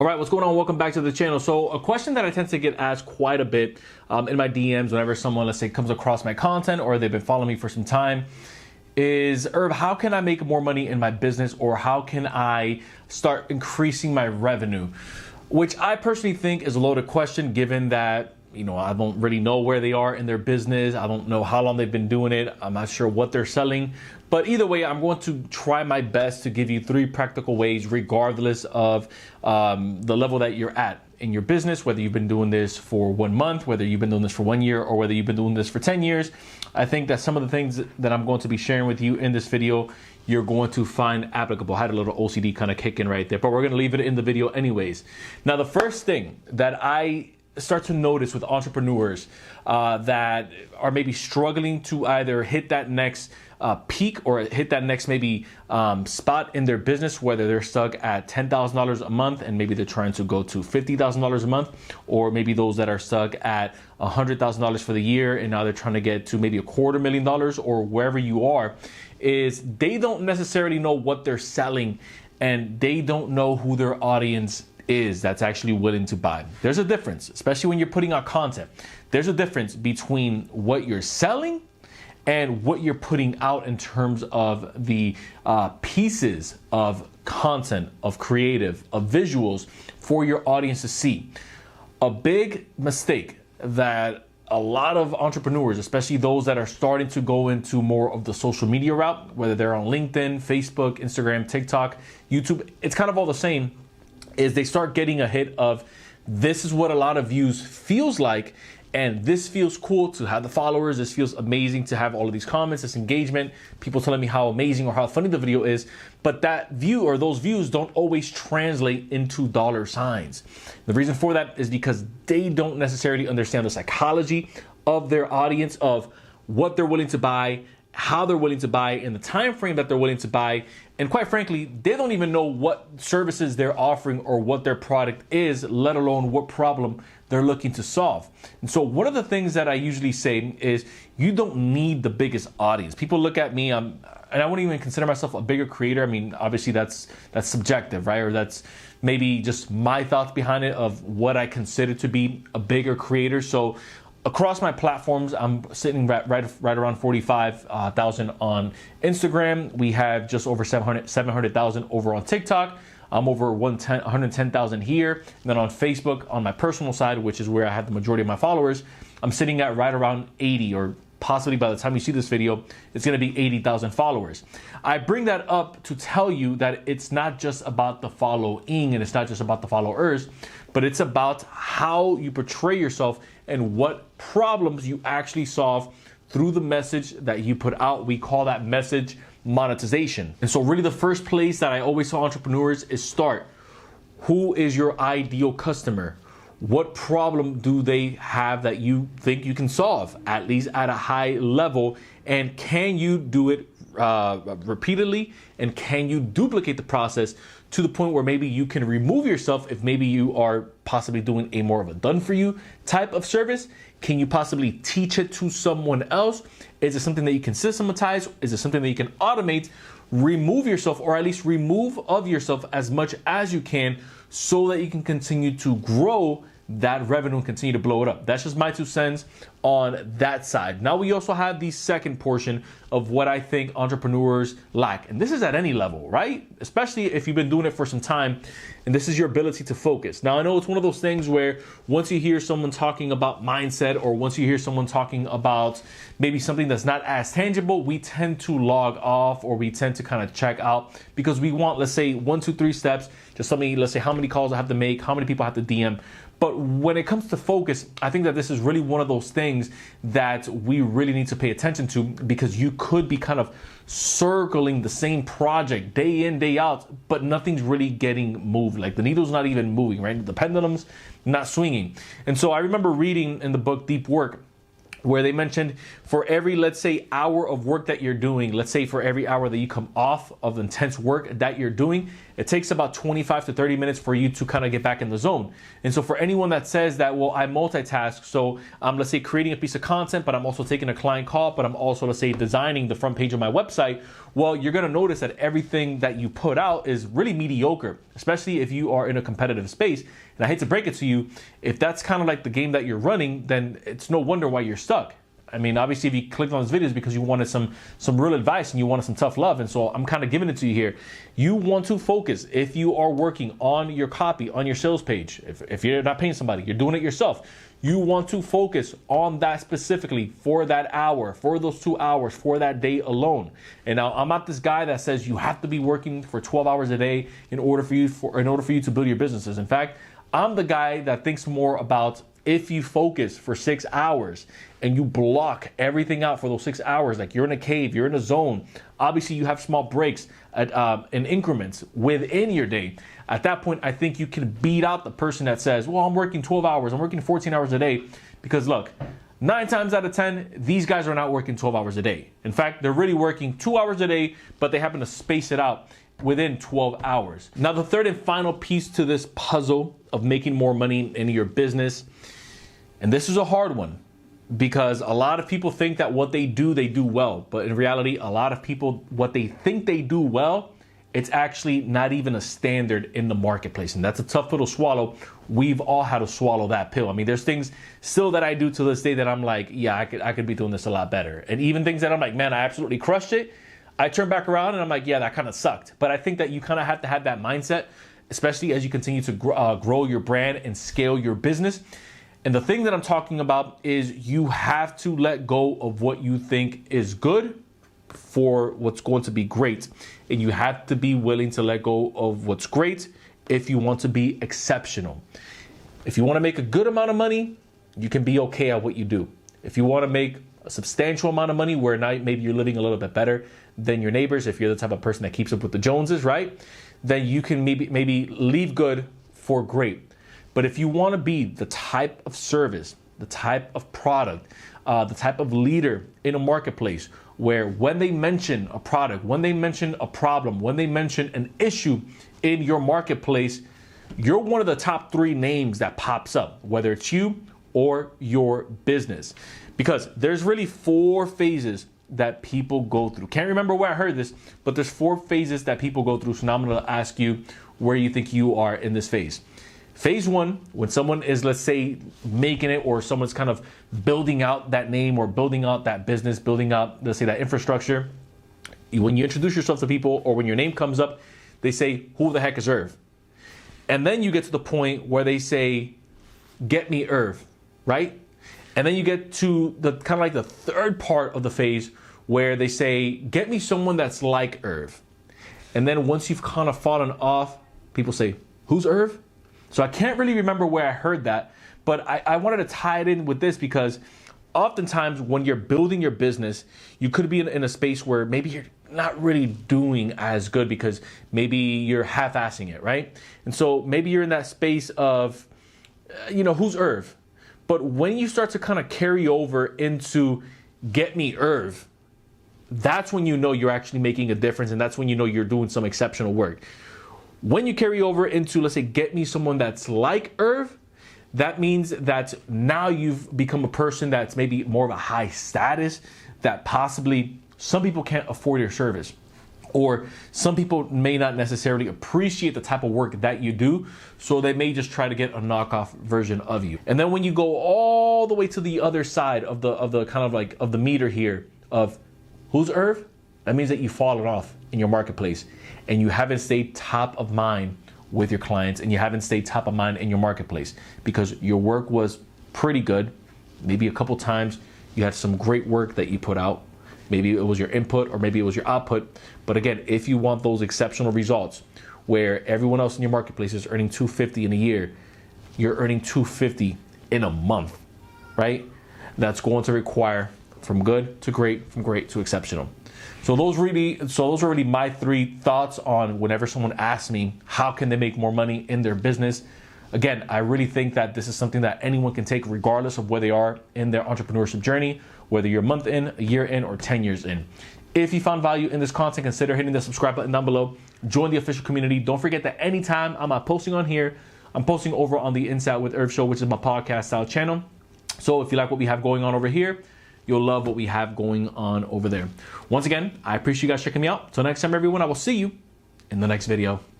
All right, what's going on? Welcome back to the channel. So a question that I tend to get asked quite a bit in my DMs whenever someone, let's say, comes across my content or they've been following me for some time is, Herb, how can I make more money in my business, or how can I start increasing my revenue? Which I personally think is a loaded question, given that, you know, I don't really know where they are in their business. I don't know how long they've been doing it. I'm not sure what they're selling. But either way, I'm going to try my best to give you 3 practical ways, regardless of the level that you're at in your business, whether you've been doing this for 1 month, whether you've been doing this for 1 year, or whether you've been doing this for 10 years. I think that some of the things that I'm going to be sharing with you in this video, you're going to find applicable. I had a little OCD kind of kick in right there, but we're going to leave it in the video anyways. Now, the first thing that I start to notice with entrepreneurs that are maybe struggling to either hit that next peak or hit that next maybe spot in their business, whether they're stuck at $10,000 a month and maybe they're trying to go to $50,000 a month, or maybe those that are stuck at $100,000 for the year and now they're trying to get to maybe $250,000 or wherever you are, is they don't necessarily know what they're selling and they don't know who their audience is that's actually willing to buy. There's a difference, especially when you're putting out content. There's a difference between what you're selling and what you're putting out in terms of the pieces of content, of creative, of visuals for your audience to see. A big mistake that a lot of entrepreneurs, especially those that are starting to go into more of the social media route, whether they're on LinkedIn, Facebook, Instagram, TikTok, YouTube, it's kind of all the same, is they start getting a hit of, this is what a lot of views feels like, and this feels cool to have the followers, this feels amazing to have all of these comments, this engagement, people telling me how amazing or how funny the video is, but that view or those views don't always translate into dollar signs. The reason for that is because they don't necessarily understand the psychology of their audience, of what they're willing to buy, how they're willing to buy, in the time frame that they're willing to buy, and quite frankly, they don't even know what services they're offering or what their product is, let alone what problem they're looking to solve. And so one of the things that I usually say is, you don't need the biggest audience. People look at me, and I wouldn't even consider myself a bigger creator. I mean, obviously that's subjective, right? Or that's maybe just my thoughts behind it of what I consider to be a bigger creator. So across my platforms, I'm sitting right around 45,000 on Instagram. We have just over 700,000 over on TikTok. I'm over 110,000 here. And then on Facebook, on my personal side, which is where I have the majority of my followers, I'm sitting at right around 80, or possibly by the time you see this video, it's going to be 80,000 followers. I bring that up to tell you that it's not just about the following and it's not just about the followers, but it's about how you portray yourself and what problems you actually solve through the message that you put out. We call that message monetization. And so really the first place that I always tell entrepreneurs is start. Who is your ideal customer? What problem do they have that you think you can solve, at least at a high level? And can you do it repeatedly? And can you duplicate the process to the point where maybe you can remove yourself if maybe you are possibly doing a more of a done for you type of service? Can you possibly teach it to someone else? Is it something that you can systematize? Is it something that you can automate? Remove yourself, or at least remove of yourself as much as you can, so that you can continue to grow that revenue and continue to blow it up. That's just my 2 cents on that side. Now we also have the second portion of what I think entrepreneurs lack. And this is at any level, right? Especially if you've been doing it for some time, and this is your ability to focus. Now I know it's one of those things where once you hear someone talking about mindset, or once you hear someone talking about maybe something that's not as tangible, we tend to log off, or we tend to kind of check out, because we want, let's say, 1, 2, 3 steps. Just tell me, let's say, how many calls I have to make, how many people I have to DM. But when it comes to focus, I think that this is really one of those things that we really need to pay attention to, because you could be kind of circling the same project day in, day out, but nothing's really getting moved. Like the needle's not even moving, right? The pendulum's not swinging. And so I remember reading in the book Deep Work, where they mentioned for every, let's say, hour of work that you're doing, let's say for every hour that you come off of intense work that you're doing, it takes about 25 to 30 minutes for you to kind of get back in the zone. And so for anyone that says that, well, I multitask, so I'm, let's say, creating a piece of content, but I'm also taking a client call, but I'm also, let's say, designing the front page of my website, well, you're going to notice that everything that you put out is really mediocre, especially if you are in a competitive space. And I hate to break it to you, if that's kind of like the game that you're running, then it's no wonder why you're stuck. I mean, obviously, if you clicked on this video, it's because you wanted some real advice and you wanted some tough love. And so I'm kind of giving it to you here. You want to focus. If you are working on your copy, on your sales page, if you're not paying somebody, you're doing it yourself. You want to focus on that specifically for that hour, for those 2 hours, for that day alone. And now I'm not this guy that says you have to be working for 12 hours a day in order for you to build your businesses. In fact, I'm the guy that thinks more about if you focus for 6 hours and you block everything out for those 6 hours, like you're in a cave, you're in a zone. Obviously, you have small breaks in increments within your day. At that point, I think you can beat out the person that says, well, I'm working 12 hours, I'm working 14 hours a day. Because look, 9 times out of 10, these guys are not working 12 hours a day. In fact, they're really working 2 hours a day, but they happen to space it out within 12 hours. Now, the third and final piece to this puzzle of making more money in your business, and this is a hard one, because a lot of people think that what they do well. But in reality, a lot of people, what they think they do well, it's actually not even a standard in the marketplace. And that's a tough pill to swallow. We've all had to swallow that pill. I mean, there's things still that I do to this day that I'm like, yeah, I could be doing this a lot better. And even things that I'm like, man, I absolutely crushed it. I turn back around and I'm like, yeah, that kind of sucked. But I think that you kind of have to have that mindset, especially as you continue to grow your brand and scale your business. And the thing that I'm talking about is you have to let go of what you think is good for what's going to be great. And you have to be willing to let go of what's great if you want to be exceptional. If you want to make a good amount of money, you can be okay at what you do. If you want to make a substantial amount of money where now maybe you're living a little bit better than your neighbors, if you're the type of person that keeps up with the Joneses, right? Then you can maybe leave good for great. But if you want to be the type of service, the type of product, the type of leader in a marketplace where when they mention a product, when they mention a problem, when they mention an issue in your marketplace, you're one of the top 3 names that pops up, whether it's you or your business. Because there's really 4 phases that people go through. Can't remember where I heard this, but there's 4 phases that people go through. So now I'm going to ask you where you think you are in this phase. Phase 1, when someone is, let's say, making it, or someone's kind of building out that name or building out that business, building out, let's say, that infrastructure. When you introduce yourself to people or when your name comes up, they say, who the heck is Irv? And then you get to the point where they say, get me Irv, right? And then you get to the kind of like the third part of the phase where they say, get me someone that's like Irv. And then once you've kind of fallen off, people say, who's Irv? So I can't really remember where I heard that, but I wanted to tie it in with this because oftentimes when you're building your business, you could be in a space where maybe you're not really doing as good because maybe you're half-assing it, right? And so maybe you're in that space of, who's Irv? But when you start to kind of carry over into get me Irv, that's when you know you're actually making a difference, and that's when you know you're doing some exceptional work. When you carry over into, let's say, get me someone that's like Irv, that means that now you've become a person that's maybe more of a high status, that possibly some people can't afford your service, or some people may not necessarily appreciate the type of work that you do, so they may just try to get a knockoff version of you. And then when you go all the way to the other side of the kind of like of the meter here of who's Irv, that means that you've fallen off in your marketplace and you haven't stayed top of mind with your clients, and you haven't stayed top of mind in your marketplace because your work was pretty good. Maybe a couple times you had some great work that you put out. Maybe it was your input or maybe it was your output. But again, if you want those exceptional results where everyone else in your marketplace is earning $250 in a year, you're earning $250 in a month, right? That's going to require from good to great, from great to exceptional. So those are really my 3 thoughts on whenever someone asks me how can they make more money in their business. Again, I really think that this is something that anyone can take regardless of where they are in their entrepreneurship journey, whether you're a month in, a year in, or 10 years in. If you found value in this content, consider hitting the subscribe button down below. Join the official community. Don't forget that anytime I'm not posting on here, I'm posting over on the Insight with Irv show, which is my podcast style channel. So if you like what we have going on over here, you'll love what we have going on over there. Once again, I appreciate you guys checking me out. Till next time, everyone, I will see you in the next video.